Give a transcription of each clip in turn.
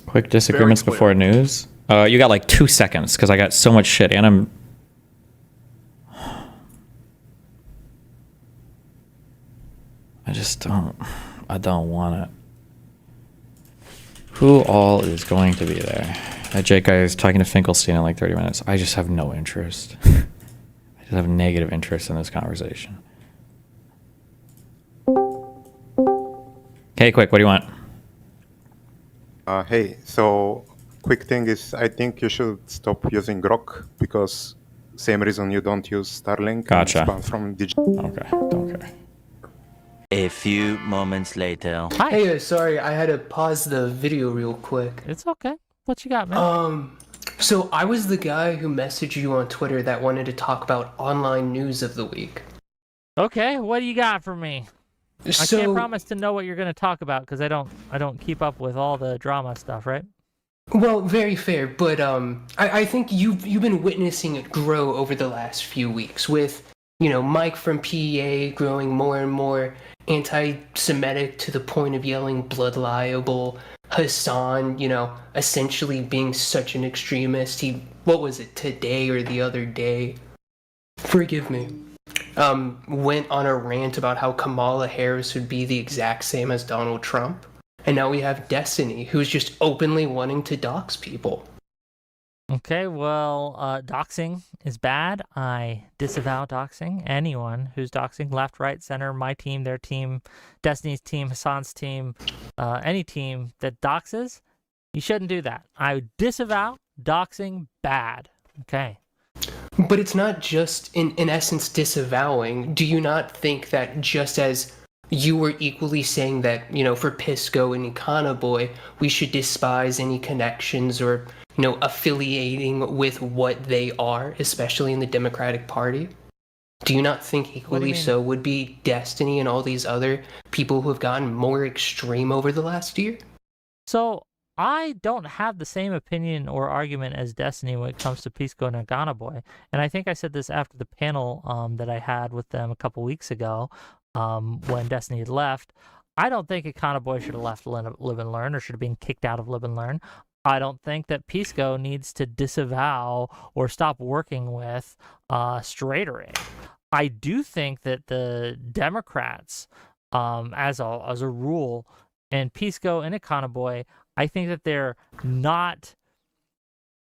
Quick disagreements before news. You got like 2 seconds because I got so much shit and I don't want it. Who all is going to be there? That Jake guy is talking to Finkelstein in like 30 minutes. I just have no interest. I just have negative interest in this conversation. Okay, quick, what do you want? Hey, so quick thing is I think you should stop using Grok because same reason you don't use Starlink. Gotcha. And spam from digital. Okay, don't care. A few moments later. Hi. Hey, sorry, I had to pause the video real quick. It's okay. What you got, man? So I was the guy who messaged you on Twitter that wanted to talk about online news of the week. Okay, what do you got for me? I So, can't promise to know what you're going to talk about because I don't keep up with all the drama stuff, right? well, very fair, but I think you've been witnessing it grow over the last few weeks with, Mike from PEA growing more and more anti-Semitic to the point of yelling blood libel. Hassan, essentially being such an extremist. What was it, today or the other day? Forgive me. Went on a rant about how Kamala Harris would be the exact same as Donald Trump. And now we have Destiny, who's just openly wanting to dox people. Okay, well, doxing is bad. I disavow doxing. Anyone who's doxing, left, right, center, my team, their team, Destiny's team, Hassan's team, any team that doxes, you shouldn't do that. I disavow doxing, bad. Okay. But it's not just, in essence, disavowing. Do you not think that just as you were equally saying that, for Pisco and Econoboy, we should despise any connections or, affiliating with what they are, especially in the Democratic Party? Do you not think equally so would be Destiny and all these other people who have gotten more extreme over the last year? So I don't have the same opinion or argument as Destiny when it comes to Pisco and Aganaboy. And I think I said this after the panel that I had with them a couple weeks ago when Destiny had left. I don't think Aganaboy should have left Live and Learn or should have been kicked out of Live and Learn. I don't think that Pisco needs to disavow or stop working with Straightering. I do think that the Democrats, as a rule, and Pisco and Econoboy, I think that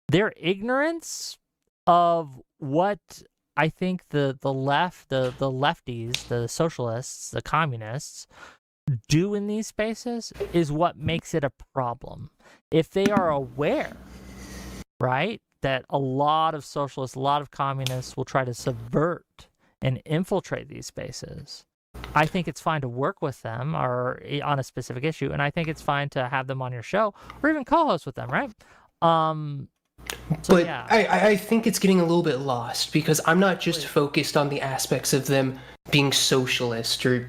their ignorance of what I think the left, the lefties, the socialists, the communists do in these spaces is what makes it a problem. If they are aware, right, that a lot of socialists, a lot of communists will try to subvert and infiltrate these spaces, I think it's fine to work with them or on a specific issue, and I think it's fine to have them on your show or even co-host with them, right? But yeah. I think it's getting a little bit lost because I'm not just focused on the aspects of them being socialist or,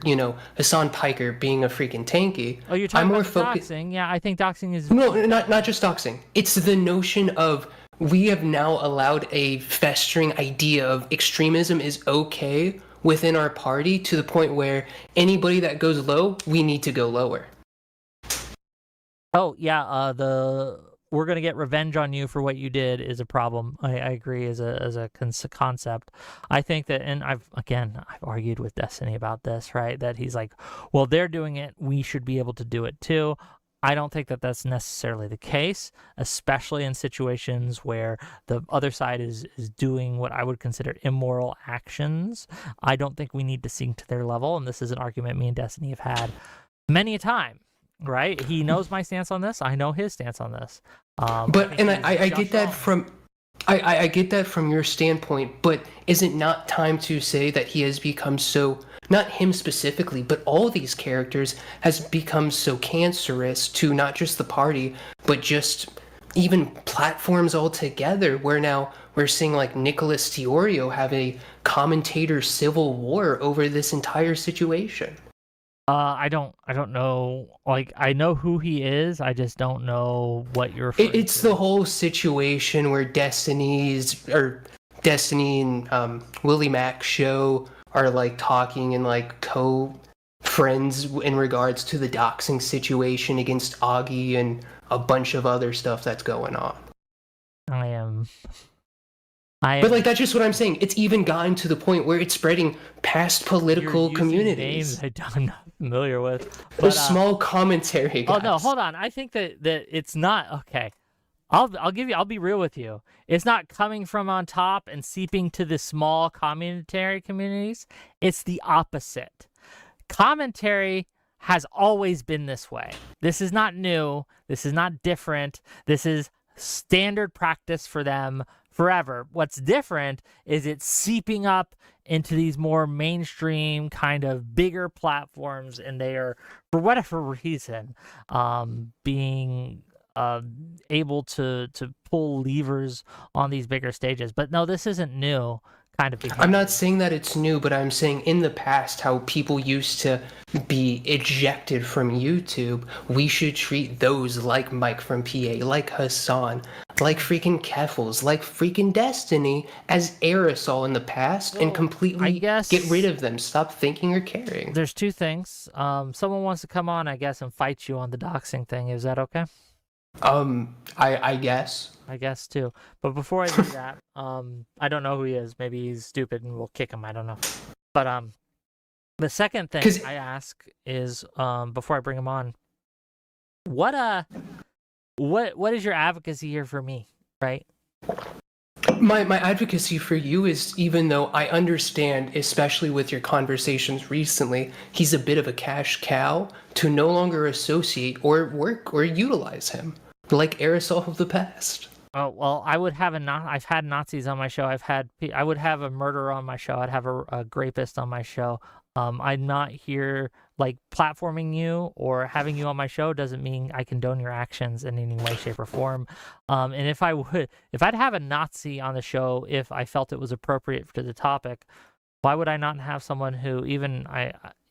Hassan Piker being a freaking tanky. Oh, you're talking I'm more about doxing? Yeah, I think doxing is... No, not just doxing. It's the notion of we have now allowed a festering idea of extremism is okay within our party to the point where anybody that goes low, we need to go lower. Oh, yeah, we're going to get revenge on you for what you did is a problem. I agree as a concept. I think that, and I've argued with Destiny about this, right? That he's like, well, they're doing it, we should be able to do it too. I don't think that that's necessarily the case, especially in situations where the other side is doing what I would consider immoral actions. I don't think we need to sink to their level, and this is an argument me and Destiny have had many a time. Right? He knows my stance on this. I know his stance on this. I get that from I get that from your standpoint, but is it not time to say that he has become so, not him specifically, but all these characters has become so cancerous to not just the party, but just even platforms altogether, where now we're seeing like Nicholas Fiorio have a commentator civil war over this entire situation? I don't know. Like, I know who he is. I just don't know what you're. It's the whole situation where Destiny and Willie Mac show are like talking and like friends in regards to the doxing situation against Augie and a bunch of other stuff that's going on. But like that's just what I'm saying. It's even gotten to the point where it's spreading past political communities. Names I'm not familiar with. A But, small commentary. Guys. Oh no, hold on. I think that it's not okay. I'll be real with you. It's not coming from on top and seeping to the small commentary communities. It's the opposite. Commentary has always been this way. This is not new. This is not different. This is standard practice for them forever. What's different is it's seeping up into these more mainstream kind of bigger platforms, and they are, for whatever reason, being able to pull levers on these bigger stages. But no, this isn't new kind of behavior. I'm not saying that it's new, but I'm saying in the past how people used to be ejected from YouTube, we should treat those like Mike from PA, like Hassan, like freaking Keffels, like freaking Destiny as aerosol in the past, and completely get rid of them. Stop thinking or caring. There's two things. Someone wants to come on, I guess, and fight you on the doxing thing. Is that okay? I guess. I guess too. But before I do that, I don't know who he is. Maybe he's stupid and we'll kick him. I don't know. But the second thing I ask is before I bring him on, what is your advocacy here for me, right? My advocacy for you is, even though I understand, especially with your conversations recently, he's a bit of a cash cow, to no longer associate or work or utilize him like aerosol of the past. Oh well, I would have I've had Nazis on my show. I would have a murderer on my show. I'd have a rapist on my show. I'm not here like platforming you or having you on my show doesn't mean I condone your actions in any way, shape, or form. And if I'd have a Nazi on the show, if I felt it was appropriate to the topic, why would I not have someone who even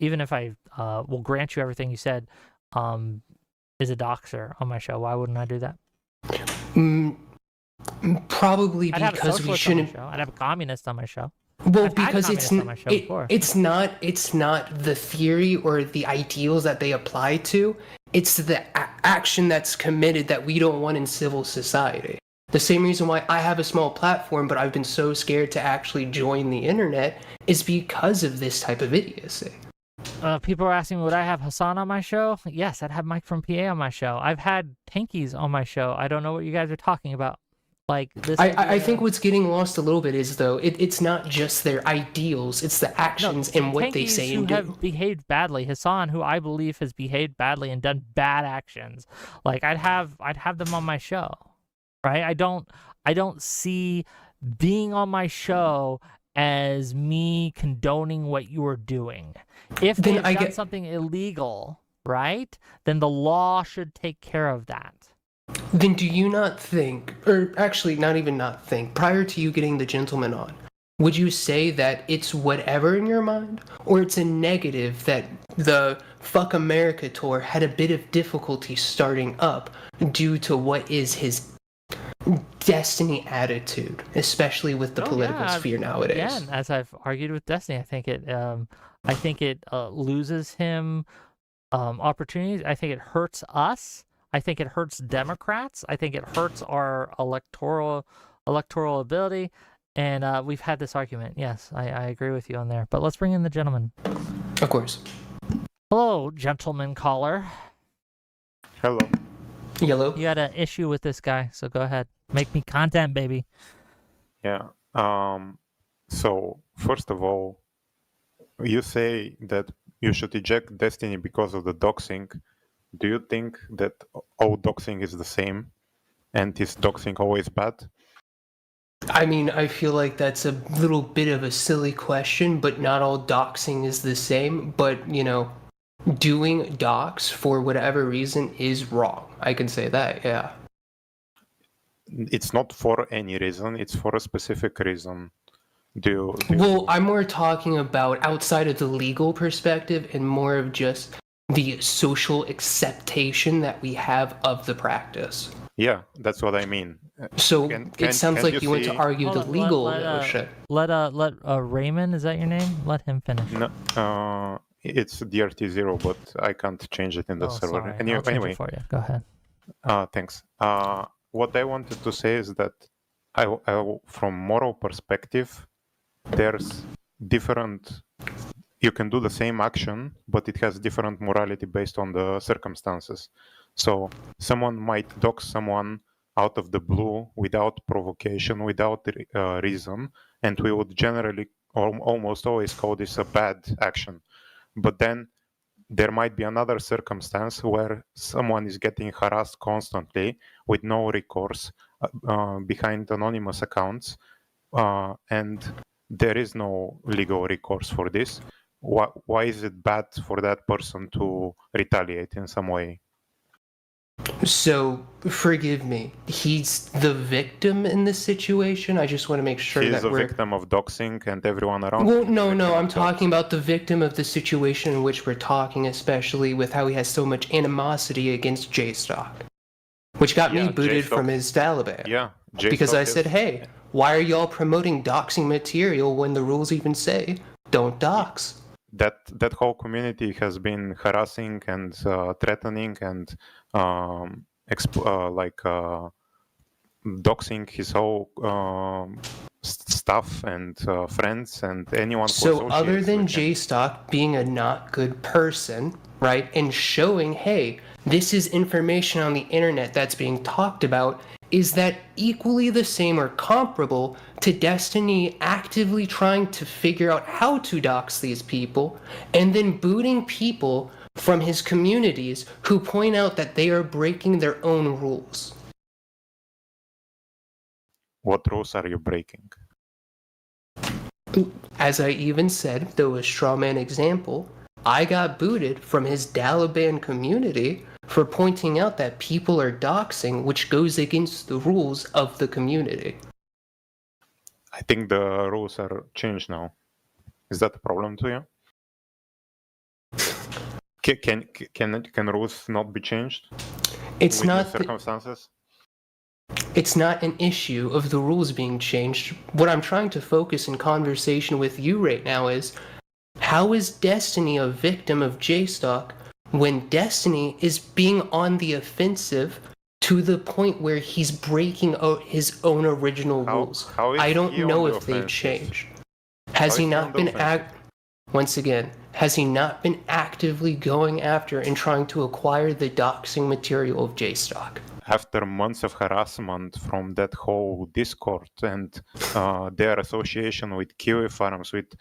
if I will grant you everything you said, is a doxer on my show? Why wouldn't I do that? Probably I'd because we shouldn't. I'd have a communist on my show. Well, because it's not the theory or the ideals that they apply to. It's the action that's committed that we don't want in civil society. The same reason why I have a small platform, but I've been so scared to actually join the internet is because of this type of idiocy. People are asking, would I have Hassan on my show? Yes, I'd have Mike from PA on my show. I've had Tankies on my show. I don't know what you guys are talking about. Like this. I think what's getting lost a little bit is, though, it's not just their ideals, it's the actions and what they say and do. Have behaved badly. Hassan, who I believe has behaved badly and done bad actions, like I'd have them on my show, right? I don't see being on my show as me condoning what you are doing. If they've done something illegal, right, then the law should take care of that. Then do you not think, or actually not even not think, prior to you getting the gentleman on, would you say that it's whatever in your mind? Or it's a negative that the Fuck America tour had a bit of difficulty starting up due to what is his Destiny attitude, especially with the political sphere nowadays? Again, as I've argued with Destiny, I think it loses him opportunities. I think it hurts us. I think it hurts Democrats. I think it hurts our electoral ability. And we've had this argument. Yes, I agree with you on there. But let's bring in the gentleman. Of course. Hello, gentleman caller. Hello. Yellow. You had an issue with this guy, so go ahead. Make me content, baby. Yeah. So, first of all, you say that you should eject Destiny because of the doxing. Do you think that all doxing is the same? And is doxing always bad? I mean, I feel like that's a little bit of a silly question, but not all doxing is the same. But, you know, doing dox for whatever reason is wrong. I can say that, yeah. It's not for any reason, it's for a specific reason. Well, I'm more talking about outside of the legal perspective and more of just the social acceptation that we have of the practice. Yeah, that's what I mean. So it sounds like you want to argue the legal notion. Let Raymond, is that your name? Let him finish. No, it's DRT0, but I can't change it in the Oh, server. sorry. I'll change Anyway, it for you. Go ahead. thanks. What I wanted to say is that from moral perspective, there's different. You can do the same action, but it has different morality based on the circumstances. So someone might dox someone out of the blue without provocation, without reason, and we would generally almost always call this a bad action. But then there might be another circumstance where someone is getting harassed constantly with no recourse behind anonymous accounts, and there is no legal recourse for this. Why is it bad for that person to retaliate in some way? So, forgive me, he's the victim in this situation? I just want to make sure He that is a we're... victim of doxing, and everyone around Well, him is a no, victim I'm of talking doxing. about the victim of the situation in which we're talking, especially with how he has so much animosity against JStock, which got me Yeah, booted JStock from his Taliban. Yeah, Because I JStock said, is- hey, why are y'all promoting doxing material when the rules even say don't dox? that whole community has been harassing and threatening and doxing his whole staff and friends and anyone who So other associates than with him. JStock being a not good person, right, and showing, hey, this is information on the internet that's being talked about, is that equally the same or comparable to Destiny actively trying to figure out how to dox these people and then booting people from his communities who point out that they are breaking their own rules? What rules are you breaking? As I even said, though a straw man example, I got booted from his Taliban community for pointing out that people are doxing, which goes against the rules of the community. I think the rules are changed now. Is that a problem to you? Can rules not be changed It's with not the circumstances? it's not an issue of the rules being changed. What I'm trying to focus in conversation with you right now is, how is Destiny a victim of JStock when Destiny is being on the offensive to the point where he's breaking out his own original rules? how is I don't he on know the if they've offensive? changed. How Has is he he not on the been offensive? once again, has he not been actively going after and trying to acquire the doxing material of JStock? After months of harassment from that whole Discord and their association with Kiwi Farms, with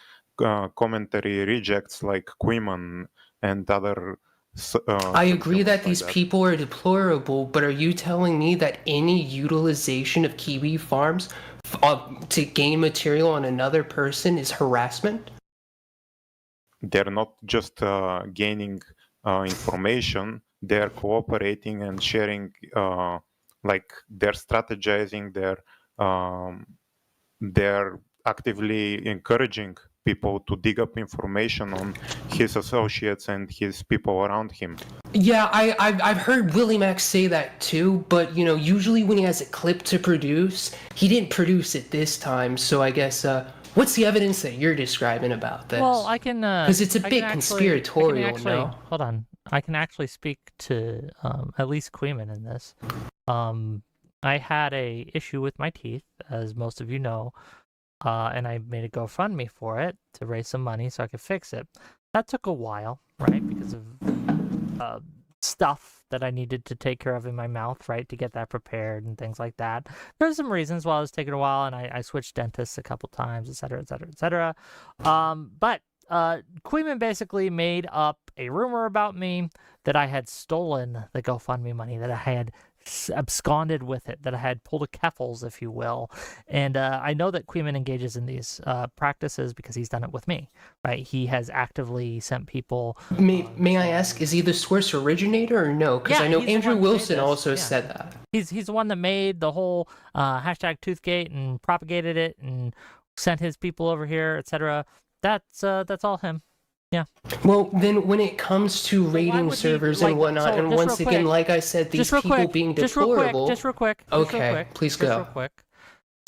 commentary rejects like Quiman and other. I agree humans that like these people are deplorable, but are you telling me that any utilization of Kiwi Farms to gain material on another person is harassment? They're not just gaining information, they're cooperating and sharing, like they're strategizing, they're actively encouraging people to dig up information on his associates and his people around him. Yeah, I've heard Willie Max say that too, but you know, usually when he has a clip to produce, he didn't produce it this time, so I guess, what's the evidence that you're describing about this? Well, I can Because it's a bit conspiratorial, no? Hold on. I can actually speak to at least Queeman in this. I had a issue with my teeth, as most of you know, and I made a GoFundMe for it to raise some money so I could fix it. That took a while, right? Because of stuff that I needed to take care of in my mouth, right, to get that prepared and things like that. There's some reasons why it was taking a while, and I switched dentists a couple times, etc., etc., etc. But Queeman basically made up a rumor about me that I had stolen the GoFundMe money, that I had absconded with it, that I had pulled a Keffels, if you will. And I know that Queeman engages in these practices because he's done it with me, right? He has actively sent people... May I ask, is he the source originator or no? Because Yeah, I know he's the Andrew one that made Wilson this, also yeah. said that. He's the one that made the whole hashtag Toothgate and propagated it and sent his people over here, etc. That's all him. Yeah. Well, then when it comes to raiding servers and whatnot, and once again, like I said, these people being deplorable... Just real quick. Okay, please go. Real quick.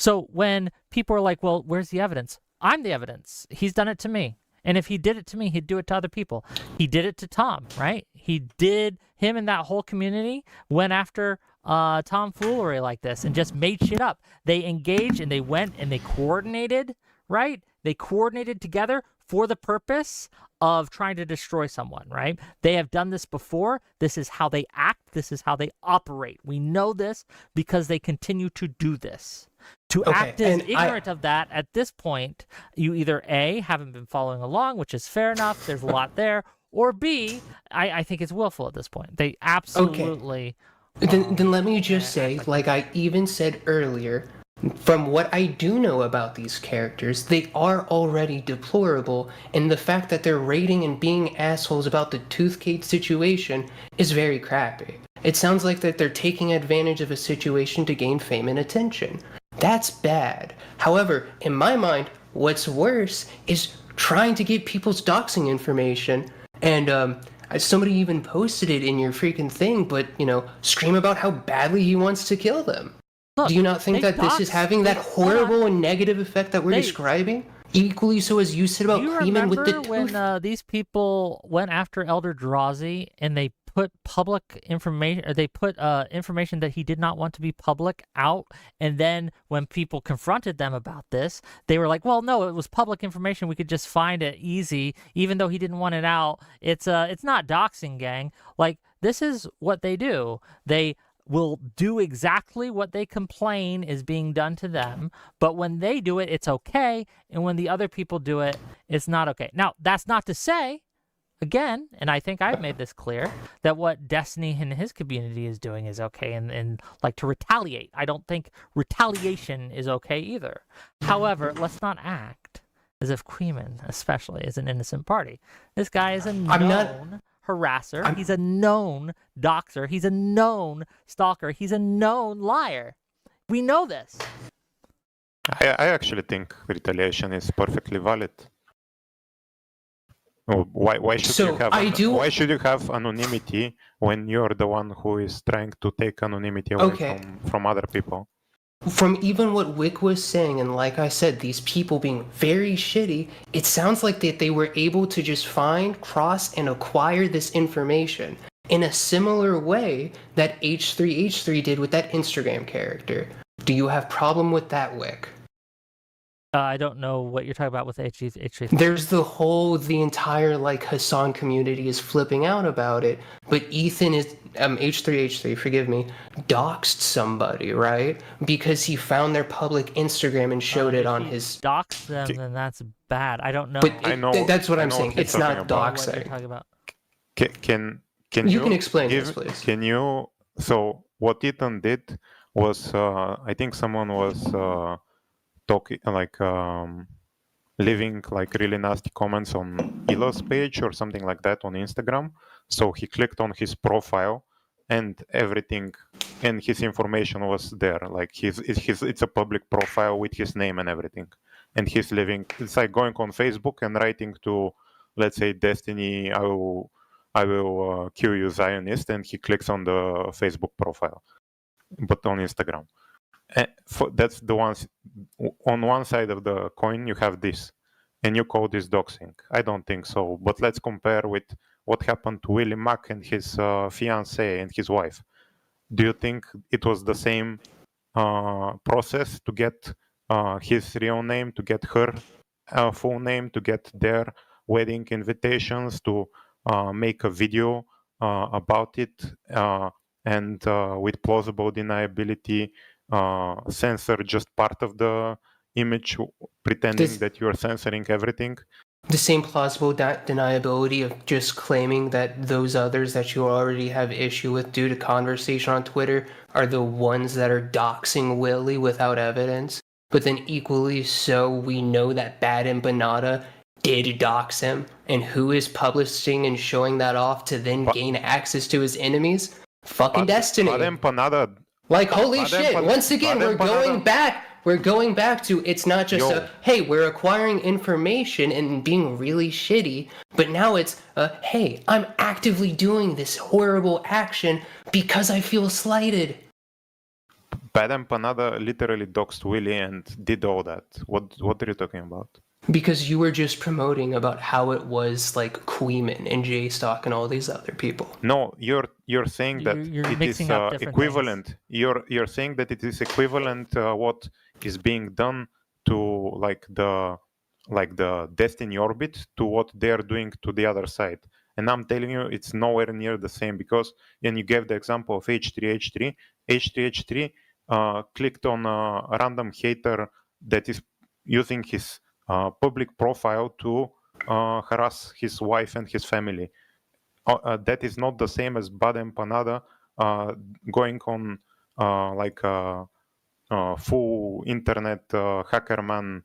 So when people are like, well, where's the evidence? I'm the evidence. He's done it to me. And if he did it to me, he'd do it to other people. He did it to Tom, right? Him and that whole community went after tomfoolery like this and just made shit up. They engaged and they went and they coordinated, right? They coordinated together for the purpose of trying to destroy someone, right? They have done this before. This is how they act. This is how they operate. We know this because they continue to do this. To act as ignorant of that at this point, you either A, haven't been following along, which is fair enough. There's a lot there. Or B, I think it's willful at this point. They absolutely... Then let me just say, like I even said earlier, from what I do know about these characters, they are already deplorable, and the fact that they're raiding and being assholes about the Toothgate situation is very crappy. It sounds like that they're taking advantage of a situation to gain fame and attention. That's bad. However, in my mind, what's worse is trying to get people's doxing information, and somebody even posted it in your freaking thing, but, scream about how badly he wants to kill them. Look, do you not think that this is having that horrible and negative effect that we're describing? Equally so as you said about Cleveland with the tooth? Do you remember when these people went after Elder Drazi and they put public information, or they put information that he did not want to be public out, and then when people confronted them about this, they were like, well, no, it was public information, we could just find it easy, even though he didn't want it out. It's not doxing, gang. Like, this is what they do. They will do exactly what they complain is being done to them, but when they do it, it's okay, and when the other people do it, it's not okay. Now, that's not to say, again, and I think I've made this clear, that what Destiny and his community is doing is okay, and like to retaliate. I don't think retaliation is okay either. However, let's not act as if Queeman, especially, is an innocent party. This guy is a known harasser. He's a known doxer. He's a known stalker. He's a known liar. We know this. I actually think retaliation is perfectly valid. Why should you have anonymity when you're the one who is trying to take anonymity away from other people? From even what Whick was saying, and like I said, these people being very shitty, it sounds like that they were able to just find, cross, and acquire this information in a similar way that H3H3 did with that Instagram character. Do you have problem with that, Whick? I don't know what you're talking about with H3. There's the entire, like, Hassan community is flipping out about it, but Ethan is, H3H3, forgive me, doxed somebody, right? Because he found their public Instagram and showed it on his... Doxed them, then that's bad. I don't know. But that's what I'm saying. It's not doxing. Can you explain this, please? Can you... So, what Ethan did was, I think someone was... talking leaving like really nasty comments on Elo's page or something like that on Instagram. So he clicked on his profile and everything, and his information was there. Like it's a public profile with his name and everything. And he's living. It's like going on Facebook and writing to, let's say, Destiny. I will kill you, Zionist, and he clicks on the Facebook profile, but on Instagram. That's the ones on one side of the coin. You have this, and you call this doxing. I don't think so. But let's compare with what happened to Willie Mack and his fiancée and his wife. Do you think it was the same process to get his real name, to get her full name, to get their wedding invitations, to make a video about it, and with plausible deniability, censor just part of the image, pretending that you are censoring everything? The same plausible deniability of just claiming that those others that you already have issue with due to conversation on Twitter are the ones that are doxing Willie without evidence. But then equally so, we know that Bad Empanada did dox him, and who is publishing and showing that off to then gain access to his enemies? Fucking Destiny. Bad Empanada. Like, holy shit, once again, we're going back to, it's not just hey, we're acquiring information and being really shitty, but now it's, hey, I'm actively doing this horrible action because I feel slighted. Bad Empanada literally doxed Willie and did all that. What are you talking about? Because you were just promoting about how it was like Queeman and J-Stock and all these other people. No, you're saying that You're it is mixing up different equivalent. You're saying that it is equivalent what is being done to like the Destiny orbit to what they are doing to the other side. And I'm telling you, it's nowhere near the same because when you gave the example of H3H3 clicked on a random hater that is using his public profile to harass his wife and his family. That is not the same as Bad Empanada going on like a full internet hackerman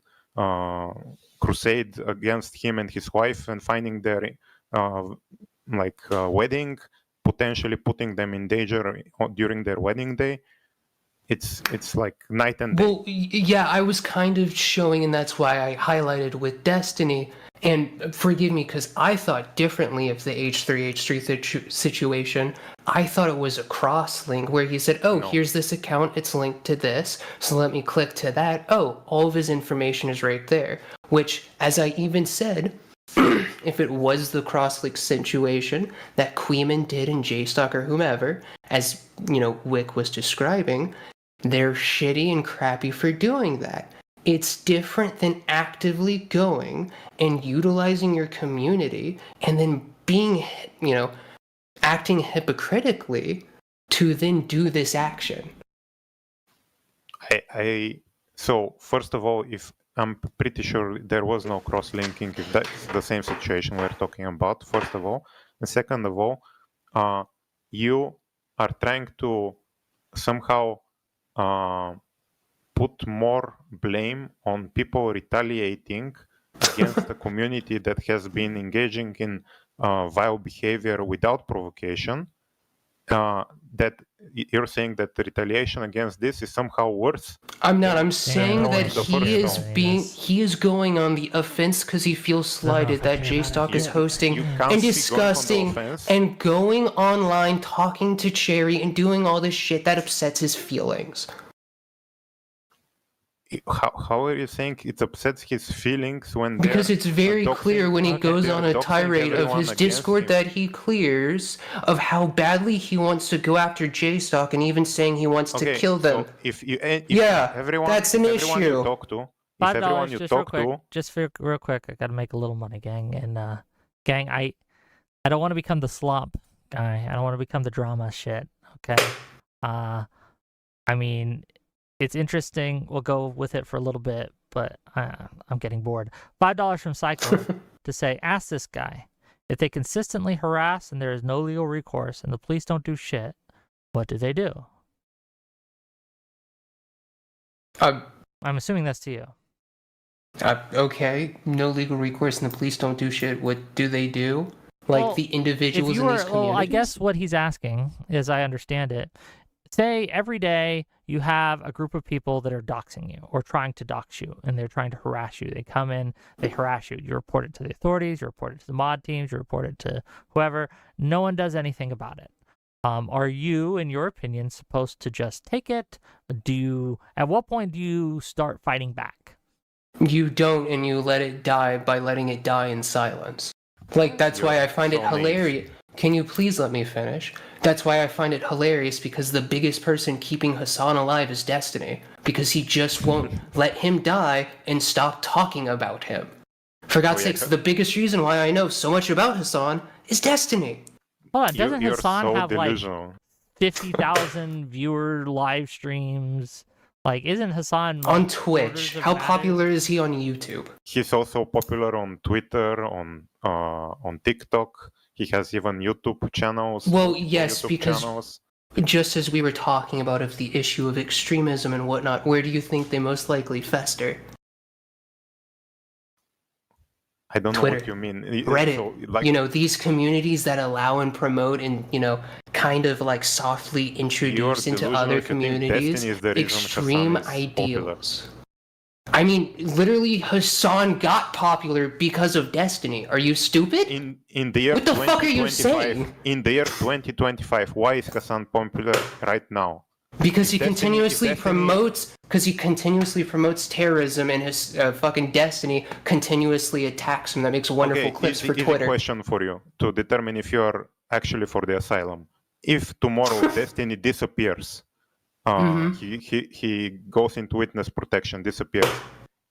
crusade against him and his wife and finding their wedding, potentially putting them in danger during their wedding day. It's like night and day. Well, yeah, I was kind of showing, and that's why I highlighted with Destiny. And forgive me, because I thought differently of the H3H3 situation. I thought it was a cross-link where he said, oh, No. here's this account, it's linked to this, so let me click to that. Oh, all of his information is right there. Which, as I even said, if it was the cross-link situation that Queeman did in J-Stock or whomever, as, you know, Whick was describing, they're shitty and crappy for doing that. It's different than actively going and utilizing your community and then being, you know, acting hypocritically to then do this action. So first of all, if I'm pretty sure there was no cross-linking, if that's the same situation we're talking about, first of all. And second of all, you are trying to somehow put more blame on people retaliating against the community that has been engaging in vile behavior without provocation. That you're saying that the retaliation against this is somehow worse. I'm not. I'm saying no that one's he is going on the offense because he feels slighted that J-Stock is hosting You can't and see disgusting going on the offense. and going online talking to Cherry and doing all this shit that upsets his feelings. How are you saying it upsets his feelings when Because they're it's very doxing- clear when he Okay. goes they're on a doxing tirade of everyone his against Discord him. that he clears of how badly he wants to go after J-Stock and even saying he wants to kill them. So if Yeah, everyone, that's an everyone you issue. talk to, if everyone $5 you just real talk quick. to, Just real quick. I gotta make a little money, gang. And gang, I don't want to become the slop guy. I don't want to become the drama shit. Okay. I mean, it's interesting. We'll go with it for a little bit, but I'm getting bored. $5 from Cycle to say, ask this guy if they consistently harass and there is no legal recourse and the police don't do shit. What do they do? I'm assuming that's to you. Okay, no legal recourse and the police don't do shit. What do they do? Like Well, the individuals if you in were, these communities? well, I guess what he's asking, as I understand it, say every day you have a group of people that are doxing you or trying to dox you, and they're trying to harass you. They come in, they harass you. You report it to the authorities, you report it to the mod teams, you report it to whoever. No one does anything about it. Are you, in your opinion, supposed to just take it? At what point do you start fighting back? You don't, and you let it die by letting it die in silence. Like, that's why I find it so naive. hilarious. Can you please let me finish? That's why I find it hilarious, because the biggest person keeping Hassan alive is Destiny. Because he just won't let him die and stop talking about him. For God's yeah, sakes, the biggest reason why I know so much about Hassan is Destiny. Hold on, doesn't you're Hassan so have delusional. like 50,000 viewer live streams? Like, isn't Hassan On orders Twitch. of How matters? popular is he on YouTube? He's also popular on Twitter, on TikTok. He has even YouTube channels. Well, multiple yes, YouTube because channels. just as we were talking about of the issue of extremism and whatnot, where do you think they most likely fester? I don't know Twitter, what you mean. Reddit, So, like, you know, these communities that allow and promote and, you know, kind of like softly introduce into delusional other if you think communities Destiny is the reason extreme Hassan is popular. ideals. I mean, literally, Hassan got popular because of Destiny. Are you stupid? In the year What the fuck are you 2025, saying? in the year 2025, why is Hassan popular right now? Because he Destiny- continuously if Destiny- promotes terrorism, and his fucking Destiny continuously attacks him. That makes wonderful clips for easy Twitter. question for you to determine if you are actually for the asylum. If tomorrow Destiny disappears, he goes into witness protection, disappears.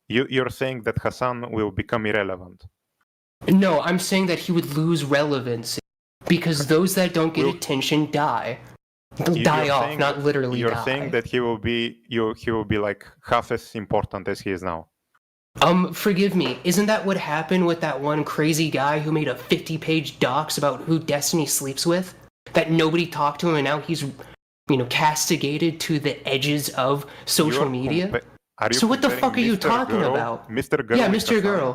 You're saying that Hassan will become irrelevant. No, I'm saying that he would lose relevancy because those that don't get Will- attention die. You're Die off, saying not that- literally You're die. saying that he will be like half as important as he is now. Forgive me, isn't that what happened with that one crazy guy who made a 50-page docs about who Destiny sleeps with? That nobody talked to him, and now he's, castigated to the edges of social media? So what the fuck are you talking about? Mr. Girl? Yeah, with Mr. Hassan? Girl.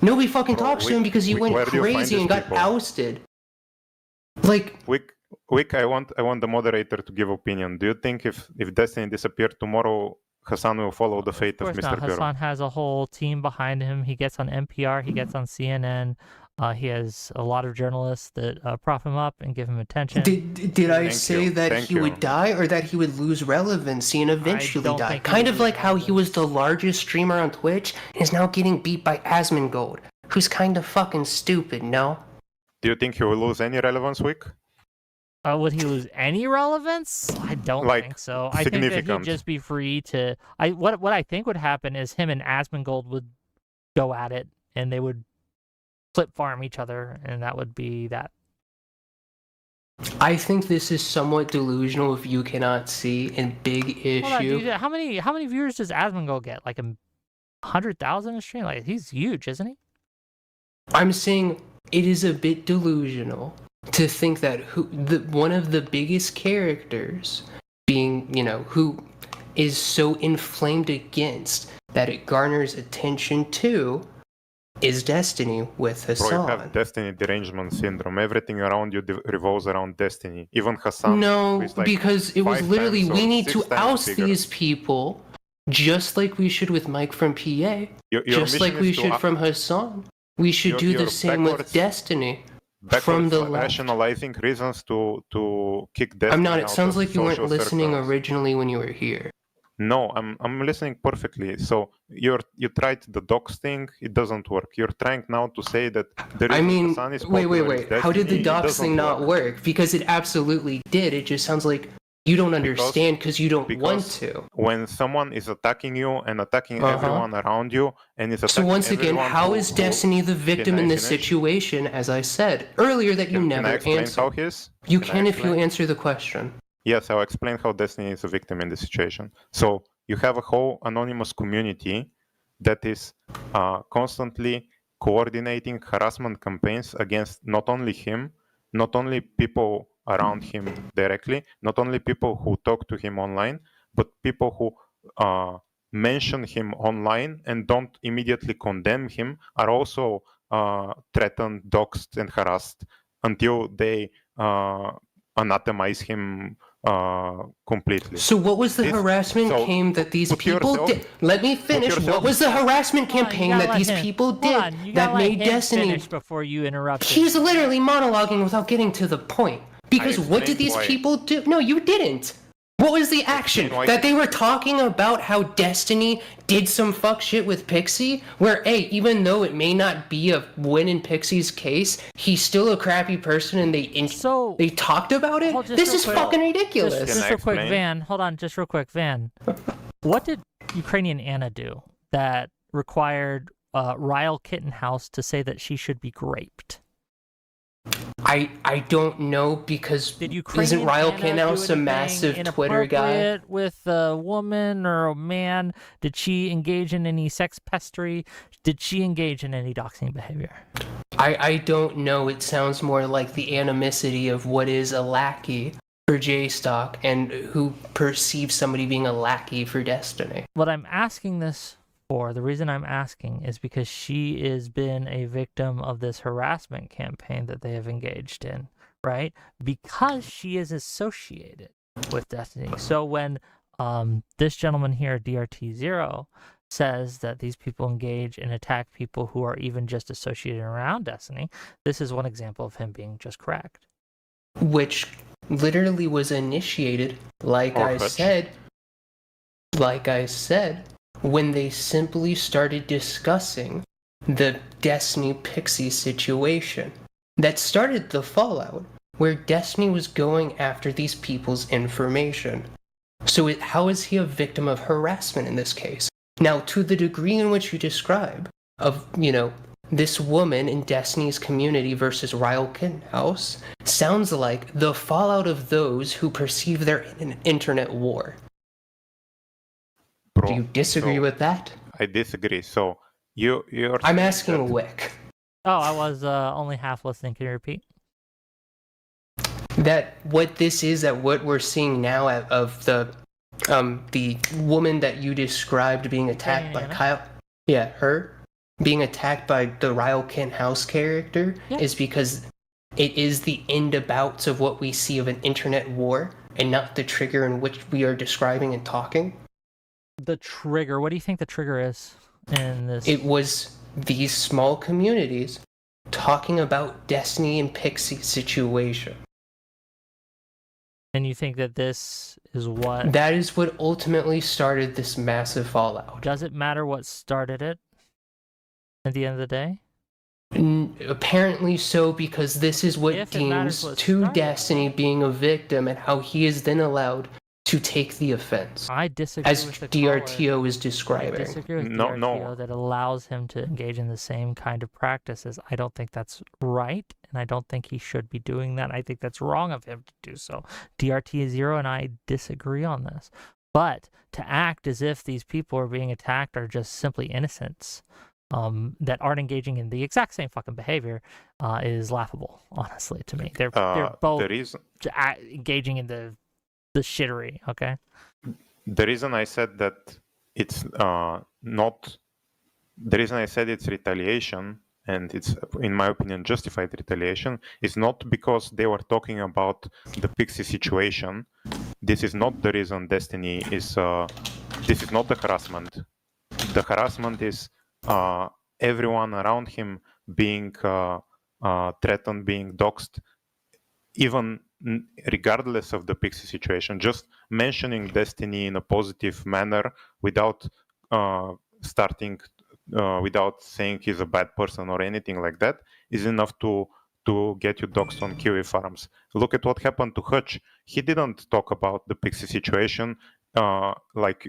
Nobody fucking Bro, talks to him because he went where do you find crazy and these got people? ousted. Like, Whick, I want the moderator to give opinion. Do you think if Destiny disappeared tomorrow, Hassan will follow the fate of Of course Mr. not. Girl? Hassan has a whole team behind him. He gets on NPR. He gets on CNN. He has a lot of journalists that prop him up and give him attention. did I Thank say you, that thank he you. would die or that he would lose relevancy and eventually don't die? think he Kind would of lose like how he was the largest streamer on Twitch and is now getting beat by Asmongold, who's kind of fucking stupid, no? Do you think he will lose any relevance, Wick? Would he lose any relevance? I don't Like, think so. I think that he'd significant. just be free to. What I think would happen is him and Asmongold would go at it, and they would flip farm each other, and that would be that. I think this is somewhat delusional if you cannot see a big Hold on, issue. dude, how many viewers does Asmongold get? Like 100,000 a stream? Like he's huge, isn't he? I'm saying it is a bit delusional to think that one of the biggest characters being, who is so inflamed against that it garners attention to is Destiny with Bro, Hassan. you have Destiny derangement syndrome. Everything around you revolves around Destiny. Even Hassan. No, who is like because it was 5 literally times or we need 6 to times oust bigger. these people just like we should with Mike from PA. Your Just like mission we is to should from Hassan. We should do the you're same with backwards- Destiny. backwards From the left. rationalizing reasons to kick Destiny. I'm not. It out sounds of like you weren't social listening circles. originally when you were here. No, I'm listening perfectly. So you tried the docs thing, it doesn't work. You're trying now to say that the I reason mean, Hassan is wait. popular is How did the Destiny, it docs doesn't thing not work? Because it absolutely did. It just sounds like you don't understand because you don't want because to. When someone is attacking you and attacking Uh-huh. everyone around you, and is So attacking once again, everyone how who- is who- Destiny the victim in I this finish? situation? As I said earlier, that you Can never I explain answered. how he is? You Can I can if you explain? answer the question. Yes, I'll explain how Destiny is a victim in this situation. So you have a whole anonymous community that is constantly coordinating harassment campaigns against not only him, not only people around him directly, not only people who talk to him online, but people who mention him online and don't immediately condemn him are also threatened, doxxed, and harassed until they anathemize him completely. So what was the This- harassment so campaign that these put people yourself- did? Let me finish. yourself- What was the harassment Hold on, you campaign gotta that let these him- people hold did on, you gotta that let made him Destiny? finish before you interrupt. him. He's literally monologuing without getting to the point. Because what did explained these why. people do? No, you didn't. What was the action? why- That they were talking about how Destiny did some fuck shit with Pixie? Where, hey, even though it may not be a win in Pixie's case, he's still a crappy person and So they talked about it? Hold just This real is quick. fucking ridiculous. Can just I real quick, explain? Van. Hold on, just real quick, Van. What did Ukrainian Anna do that required Ryle Kittenhouse to say that she should be raped? I don't know because Did Ukrainian isn't Ryle Anna Kittenhouse do a massive anything Twitter guy? inappropriate with a woman or a man? Did she engage in any sex pestery? Did she engage in any doxing behavior? I don't know. It sounds more like the animosity of what is a lackey for J-Stock and who perceives somebody being a lackey for Destiny. What I'm asking this for, the reason I'm asking is because she has been a victim of this harassment campaign that they have engaged in, right? Because she is associated with Destiny. So when this gentleman here, DRT0, says that these people engage and attack people who are even just associated around Destiny, this is one example of him being just correct. Which literally was initiated, like Or I Hutch. said, when they simply started discussing the Destiny Pixie situation. That started the fallout, where Destiny was going after these people's information. So how is he a victim of harassment in this case? Now, to the degree in which you describe of, this woman in Destiny's community versus Ryle Kittenhouse, sounds like the fallout of those who perceive their internet war. Bro, Do you disagree so with that? I disagree. So you're I'm saying asking that Whick. Oh, I was only half listening. Can you repeat? That what this is, that what we're seeing now of the woman that you described being attacked by Diana? Kyle, yeah, her being attacked by the Ryle Kittenhouse character, Yeah. is because it is the end abouts of what we see of an internet war, and not the trigger in which we are describing and talking. The trigger. What do you think the trigger is in this? It was these small communities talking about Destiny and Pixie situation. And you think that this is what... That is what ultimately started this massive fallout. Does it matter what started it at the end of the day? Apparently so, because this is what If it matters deems what to started Destiny being a victim, and how he is then allowed to take the offense, I disagree as with the DRTO is I describing. disagree with No, DRTO no. that allows him to engage in the same kind of practices. I don't think that's right, and I don't think he should be doing that. I think that's wrong of him to do so. DRT0 and I disagree on this. But to act as if these people are being attacked are just simply innocents that aren't engaging in the exact same fucking behavior is laughable, honestly, to me. They're both the reason engaging in the shittery, okay? the reason I said that it's not the reason I said it's retaliation, and it's, in my opinion, justified retaliation, is not because they were talking about the Pixie situation. This is not the reason Destiny is. This is not the harassment. The harassment is everyone around him being threatened, being doxxed, even regardless of the Pixie situation. Just mentioning Destiny in a positive manner without without saying he's a bad person or anything like that is enough to get you doxxed on Kiwi Farms. Look at what happened to Hutch. He didn't talk about the Pixie situation like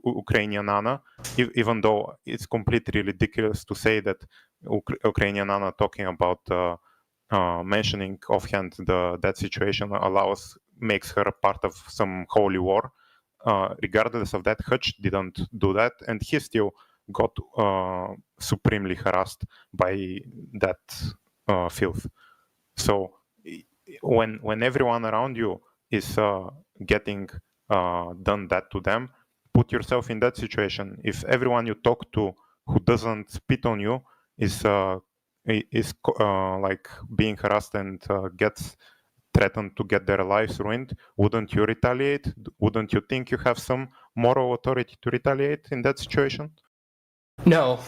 Ukrainian Anna, even though it's completely ridiculous to say that Ukrainian Anna talking about mentioning offhand that situation makes her a part of some holy war. Regardless of that, Hutch didn't do that, and he still got supremely harassed by that filth. So when everyone around you is getting done that to them, put yourself in that situation. If everyone you talk to who doesn't spit on you is like being harassed and gets threatened to get their lives ruined, wouldn't you retaliate? Wouldn't you think you have some moral authority to retaliate in that situation? No.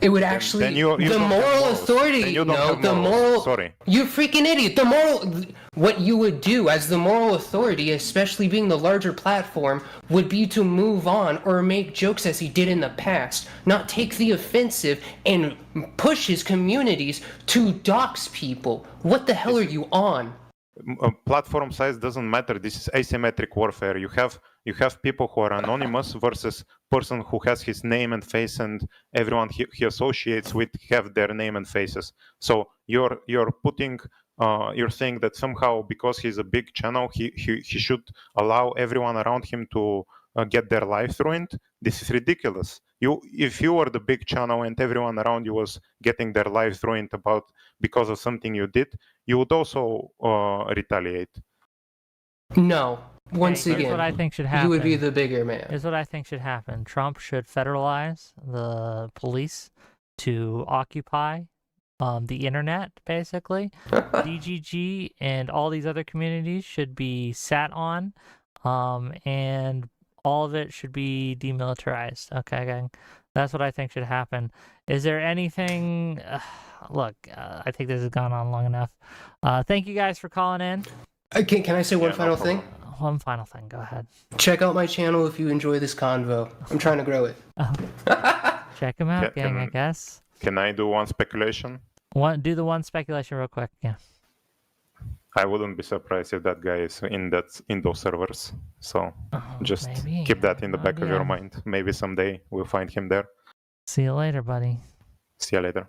It would actually then you the don't have moral morals. authority. Then you don't No, have the morals. moral. Sorry. You freaking idiot. The moral. What you would do as the moral authority, especially being the larger platform, would be to move on or make jokes as he did in the past, not take the offensive and push his communities to dox people. What the hell are you on? Platform size doesn't matter. This is asymmetric warfare. You have people who are anonymous versus person who has his name and face, and everyone he associates with have their name and faces. So you're putting you're saying that somehow because he's a big channel, he should allow everyone around him to get their lives ruined. This is ridiculous. If you were the big channel and everyone around you was getting their lives ruined because of something you did, you would also retaliate. No. Once Here's again, what I think should happen. you would be the bigger man. Here's what I think should happen. Trump should federalize the police to occupy the internet, basically. DGG and all these other communities should be sat on, and all of it should be demilitarized. Okay, gang? That's what I think should happen. Is there anything... look, I think this has gone on long enough. Thank you guys for calling in. Can I say one Yeah, no final thing? problem. One final thing. Go ahead. Check out my channel if you enjoy this convo. I'm trying to grow it. Check him out, gang. I Can- guess. Can I do one speculation? Do the one speculation real quick. Yeah. I wouldn't be surprised if that guy is in those servers. So just Maybe. keep that in the No back of idea. your mind. Maybe someday we'll find him there. See you later, buddy. See you later.